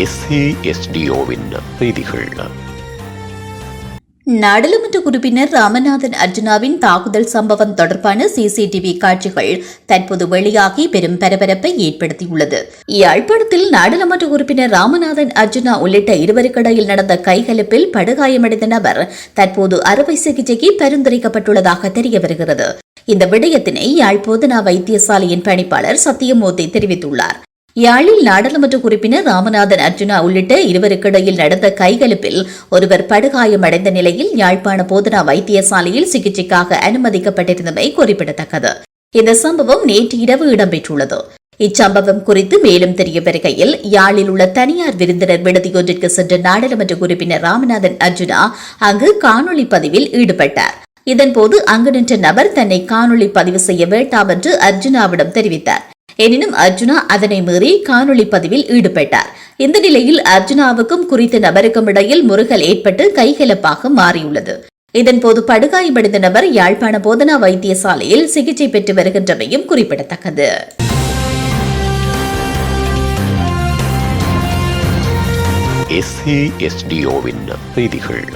SASDOவின் செய்திகள். நாடாளுமன்ற உறுப்பினர் ராமநாதன் அர்ஜுனாவின் தாக்குதல் சம்பவம் தொடர்பான சிசிடிவி காட்சிகள் தற்போது வெளியாகி பெரும் பரபரப்பை ஏற்படுத்தியுள்ளது. யாழ்ப்பாணத்தில் நாடாளுமன்ற உறுப்பினர் ராமநாதன் அர்ஜுனா உள்ளிட்ட இருவருக்கிடையில் நடந்த கைகலப்பில் படுகாயமடைந்த நபர் தற்போது அறுவை சிகிச்சைக்கு பரிந்துரைக்கப்பட்டுள்ளதாக தெரியவருகிறது. இந்த விடயத்தினை யாழ் போதனா வைத்தியசாலையின் பணிப்பாளர் சத்தியமூர்த்தி தெரிவித்துள்ளார். யாழில் நாடாளுமன்ற உறுப்பினர் ராமநாதன் அர்ஜுனா உள்ளிட்ட இருவருக்கிடையில் நடந்த கைகலப்பில் ஒருவர் படுகாயமடைந்த நிலையில் யாழ்ப்பாண போதனா வைத்தியசாலையில் சிகிச்சைக்காக அனுமதிக்கப்பட்டிருந்தமை குறிப்பிடத்தக்கது. இந்த சம்பவம் நேற்று இரவு இடம்பெற்றுள்ளது. இச்சம்பவம் குறித்து மேலும் தெரிய வருகையில் யாழில் உள்ள தனியார் விருந்தினர் விடுதியொன்றிற்கு சென்ற நாடாளுமன்ற உறுப்பினர் ராமநாதன் அர்ஜுனா அங்கு காணொலி பதிவில் ஈடுபட்டார். இதன்போது அங்கு நின்ற நபர் தன்னை காணொலி பதிவு செய்ய வேண்டாம் என்று அர்ஜுனாவிடம் தெரிவித்தார். எனினும் அர்ஜுனா அதனை மீறி காணொலி பதிவில் ஈடுபட்டார். இந்த நிலையில் அர்ஜுனாவுக்கும் குறித்த நபருக்கும் இடையில் முறுகல் ஏற்பட்டு கைகலப்பாக மாறியுள்ளது. இதன்போது படுகாயமடைந்த நபர் யாழ்ப்பாண போதனா வைத்தியசாலையில் சிகிச்சை பெற்று வருகின்றமையும் குறிப்பிடத்தக்கது. SASDOவின் செய்திகள்.